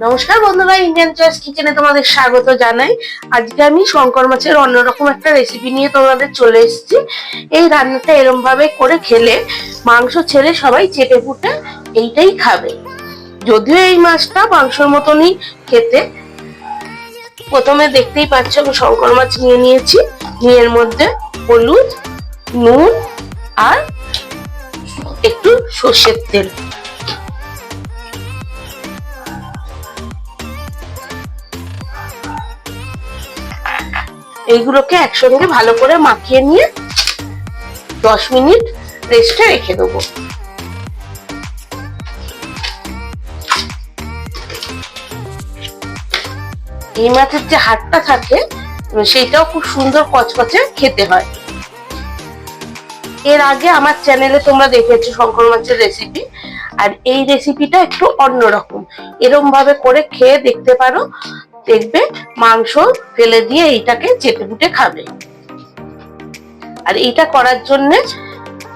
নমস্কার বন্ধুরা, Indian choice কিচেনে তোমাদের স্বাগত জানাই। আজকে আমি শঙ্কর মাছের অন্যরকম একটা রেসিপি নিয়ে তোমাদের চলে এসেছি। এই রান্নাটা এরম ভাবে করে খেলে মাংস ছেড়ে সবাই চেটে পুটে এইটাই খাবে। যদিও এই মাছটা মাংসের মতনই খেতে। প্রথমে দেখতেই পাচ্ছ আমি শঙ্কর মাছ নিয়ে নিয়েছি। এর মধ্যে হলুদ, নুন আর একটু সর্ষের তেল, এইগুলোকে একসঙ্গে ভালো করে মাখিয়ে নিয়ে 10 মিনিট রেস্টে রেখে দেবো। এই মাছের যে হাড়টা থাকে সেইটাও খুব সুন্দর কচকচে খেতে হয়। এর আগে আমার চ্যানেলে তোমরা দেখেছো শঙ্কর মাছের রেসিপি, আর এই রেসিপিটা একটু অন্যরকম। এরকম ভাবে করে খেয়ে দেখতে পারো, দেখবে মাংস ফেলে দিয়ে এইটাকে চেটে পুটে খাবে। আর এইটা করার জন্য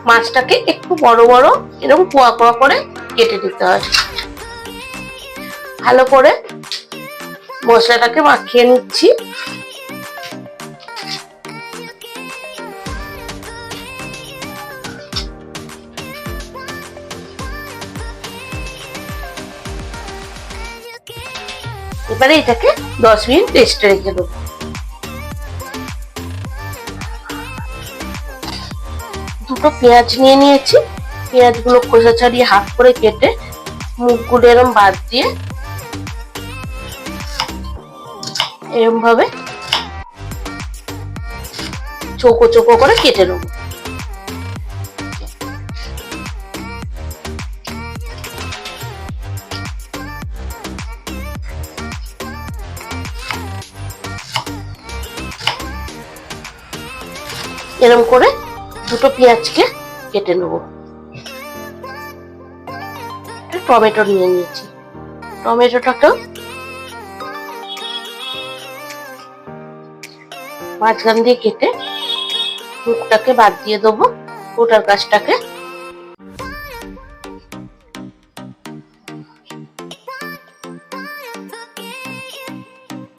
মাছটাকে একটু বড় বড় এরকম কোয়া কোয়া করে কেটে দিতে হয়। ভালো করে মশলাটাকে মাখিয়ে নিচ্ছি। এবারে এটাকে 10 মিনিট রেস্টে রেখে দেবো। দুটো পেঁয়াজ নিয়ে নিয়েছি। পেঁয়াজগুলো খোসা ছাড়িয়ে হাফ করে কেটে মুখগুলো এরম বাদ দিয়ে এরম ভাবে চৌকো চৌকো করে কেটে নেবো। এরকম করে দুটো পেঁয়াজকে কেটে নেবো। টমেটো নিয়ে নিয়েছি, টমেটোটাকেও মাঝখান দিয়ে কেটে মুখটাকে বাদ দিয়ে দেবো, ওটার গাছটাকে।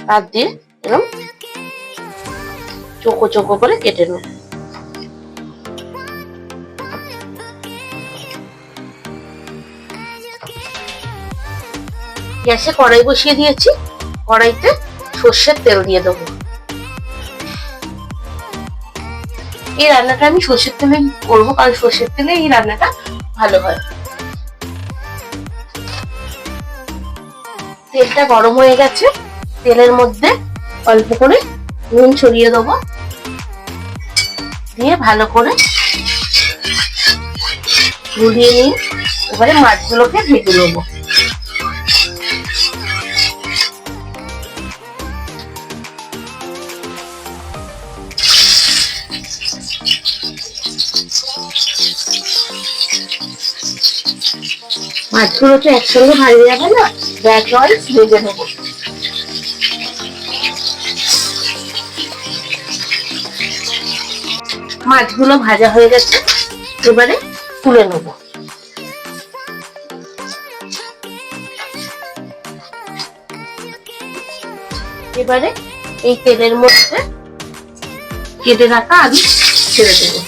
বাদ দিয়ে এরকম চৌকো চৌকো করে কেটে নেব। গ্যাসে কড়াই বসিয়ে দিয়েছি। কড়াইতে সর্ষের তেল দিয়ে দেবো। এই রান্নাটা আমি সর্ষের তেলে করবো, কারণ সর্ষের তেলে এই রান্নাটা ভালো হয়। তেলটা গরম হয়ে গেছে। তেলের মধ্যে অল্প করে নুন ছড়িয়ে দেবো, দিয়ে ভালো করে গুলিয়ে নিয়ে এবারে মাছগুলোকে ভেজে নেবো। মাছগুলো তো একসঙ্গে ভাজা যাবে না, গ্যাস অয়েল ভেজে নেবো। মাছগুলো ভাজা হয়ে গেছে, এবারে তুলে নেব। এবারে এই তেলের মধ্যে কেটে রাখা আলু ছেড়ে দেবো।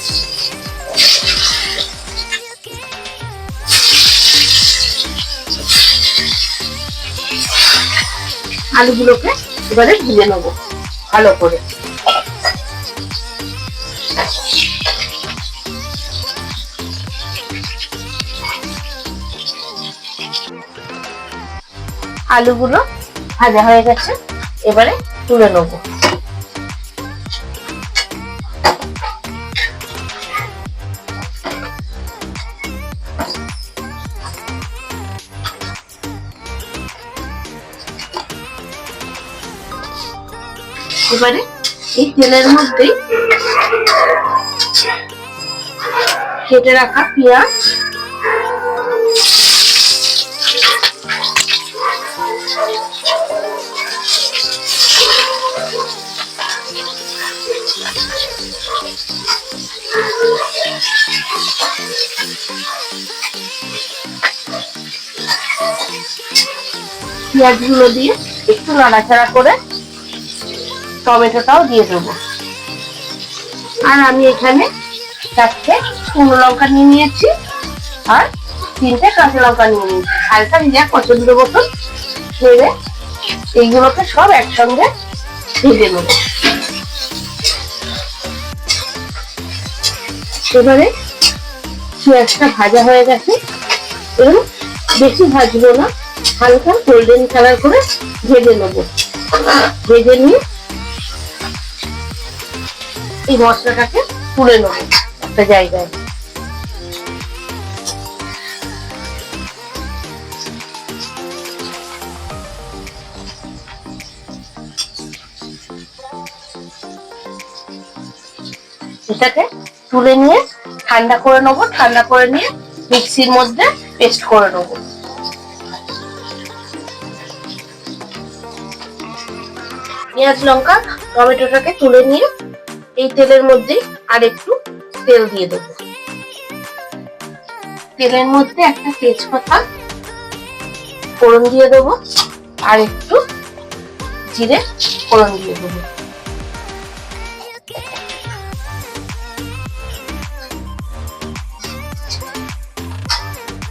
আলুগুলোকে এবারে ভেজে নেবো ভালো করে। আলুগুলো ভাজা হয়ে গেছে, এবারে তুলে নেব। এবারে এই তেলের মধ্যে কেটে রাখা পেঁয়াজ, পেঁয়াজগুলো দিয়ে একটু নাড়াচাড়া করে টমেটোটাও দিয়ে দেবো। আর আমি এখানে 4টে শুকনো লঙ্কা নিয়ে নিয়েছি আর 3টে কাঁচা লঙ্কা নিয়ে নিয়েছি। হালকা দিয়ে পছন্দ মতো নেড়ে এইগুলোকে সব একসঙ্গে ভেজে নেব। এবারে পেঁয়াজটা ভাজা হয়ে গেছে, এবং বেশি ভাজবো না, হালকা গোল্ডেন কালার করে ভেজে নেব। ভেজে নিয়ে এই মশলাটাকে তুলে নেব একটা জায়গায়। এটাকে তুলে নিয়ে ঠান্ডা করে নেবো। ঠান্ডা করে নিয়ে মিক্সির মধ্যে পেস্ট করে নেবো। পেঁয়াজ লঙ্কা টমেটোটাকে তুলে নিয়ে এই তেলের মধ্যে আর একটু তেল দিয়ে দেবো। তেলের মধ্যে একটা তেজপাতা ফোড়ন দিয়ে দেবো আর একটু জিরে ফোড়ন দিয়ে দেবো।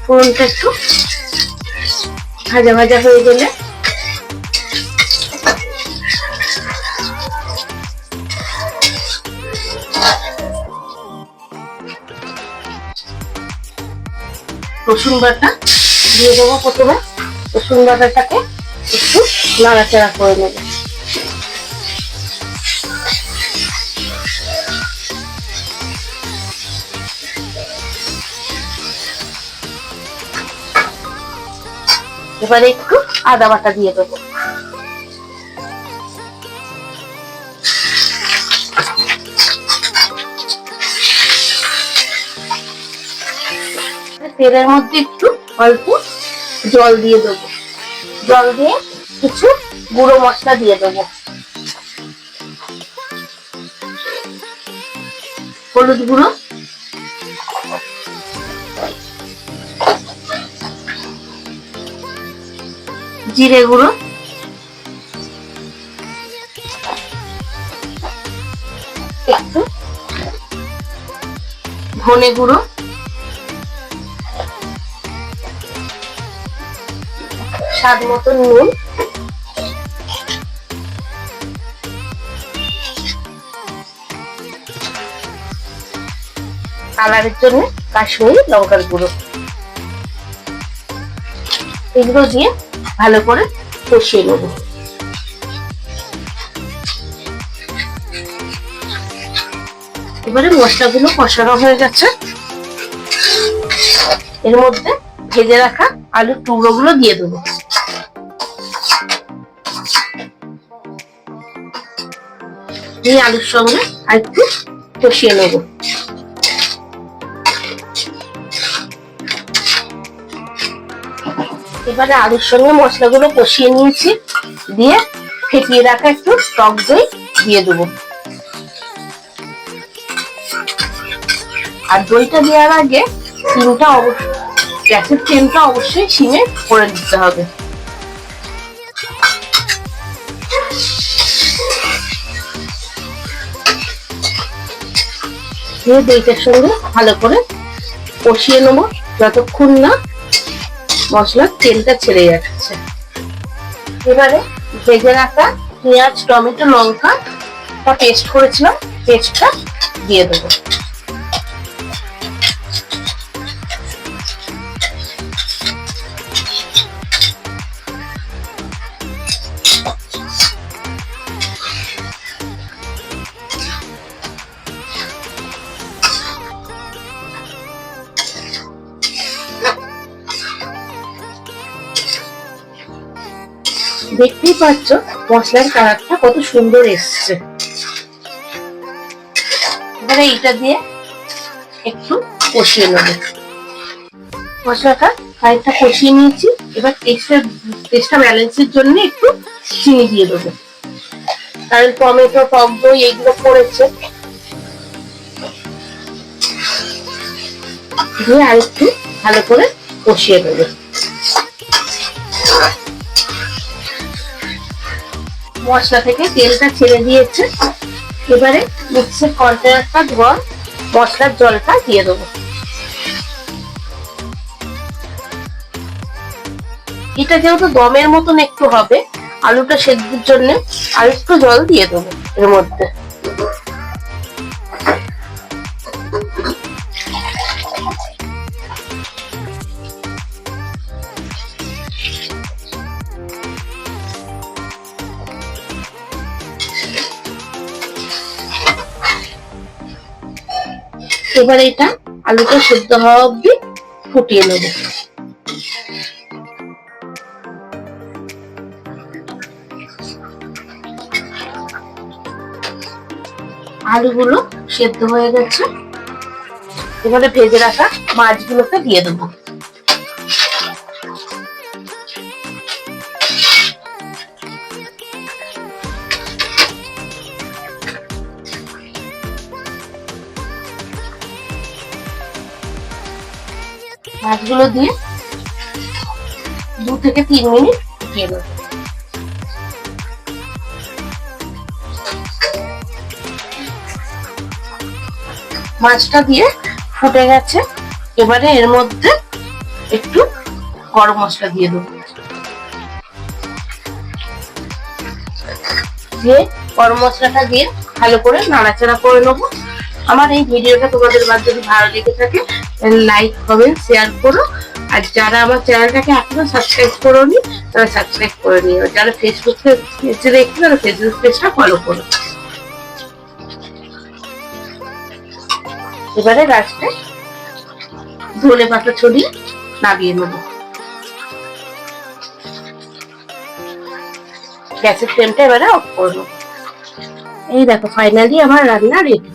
ফোড়নটা একটু ভাজা ভাজা হয়ে গেলে রসুন বাটা দিয়ে দেবো। প্রথমে রসুন বাটাটাকে একটু নাড়াচাড়া করে নেব। এবারে একটু আদা বাটা দিয়ে দেবো। তেলের মধ্যে একটু অল্প জল দিয়ে দেবো। জল দিয়ে কিছু গুঁড়ো মশলা দিয়ে দেবো। হলুদ গুঁড়ো, জিরে গুঁড়ো, একটু ধনে গুঁড়ো, স্বাদ মতো নুন, কালারের জন্য কাশ্মীরি লঙ্কার গুঁড়ো, এগুলো দিয়ে ভালো করে কষিয়ে নেব। এবারে মশলাগুলো কষানো হয়ে গেছে, এর মধ্যে ভেজে রাখা আলুর টুকরোগুলো দিয়ে দেবো। এই আলুর সঙ্গে আর একটু কষিয়ে নেব। এবারে আলুর সঙ্গে মশলাগুলো কষিয়ে নিয়েছি, দিয়ে ফেটিয়ে রাখা একটু টক দই দিয়ে দেবো। আর দইটা দেওয়ার আগে গ্যাসের ফ্লেমটা অবশ্যই সিমে করে দিতে হবে। দিয়ে দইটার সঙ্গে ভালো করে কষিয়ে নেবো যতক্ষণ না মশলার তেলটা ছেড়ে যাচ্ছে। এবারে ভেজে রাখা পেঁয়াজ টমেটো লঙ্কা পেস্ট করেছিলাম, পেস্টটা দিয়ে দেবো। দেখতেই পাচ্ছ মশলার কালারটা কত সুন্দর এসছে। এবারে এটা দিয়ে একটু কষিয়ে নেব। মশলাটা খানিকটা কষিয়ে নিয়েছি, এবার টেস্টটা ব্যালেন্সের জন্য একটু চিনি দিয়ে দেবো, কারণ টমেটো টক দই এগুলো পড়েছে। দিয়ে আর একটু ভালো করে কষিয়ে দেবো। মশলা থেকে তেলটা ছেড়ে দিয়েছে। এবারে মিক্সির কন্টেনারটা ধোয়া মশলার জলটা দিয়ে দেবো। এটা যেহেতু দমের মতন একটু হবে, আলুটা সেদ্ধর জন্য আর একটু জল দিয়ে দেবো এর মধ্যে। এবার এটা আলুটা সেদ্ধ হওয়া অব্দি ফুটিয়ে নেব। আলুগুলো সেদ্ধ হয়ে গেছে। এবারে ভেজে রাখা মাছগুলোকে দিয়ে দেবো। মাছগুলো দিয়ে 2 থেকে 3 মিনিট ফুটিয়ে নেব। মাছটা দিয়ে ফুটে গেছে। এবারে এর মধ্যে একটু গরম মশলা দিয়ে দেবো। দিয়ে গরম মশলাটা দিয়ে ভালো করে নাড়াচাড়া করে নেবো। আমার এই ভিডিওটা তোমাদের যদি ভালো লেগে থাকে লাইক কমেন্ট শেয়ার করো। আর যারা আমার চ্যানেলটাকে এখনো সাবস্ক্রাইব করোনি তারা সাবস্ক্রাইব করে নিও। যারা ফেসবুক পেজে দেখছো তারা ফেসবুক পেজটা ফলো করো। এবারে লাস্টে ধনে পাতা ছড়িয়ে নামিয়ে নেব। গ্যাসের ফ্লেমটা এবারে অফ করবো। এই দেখো ফাইনালি আমার রান্না রেডি।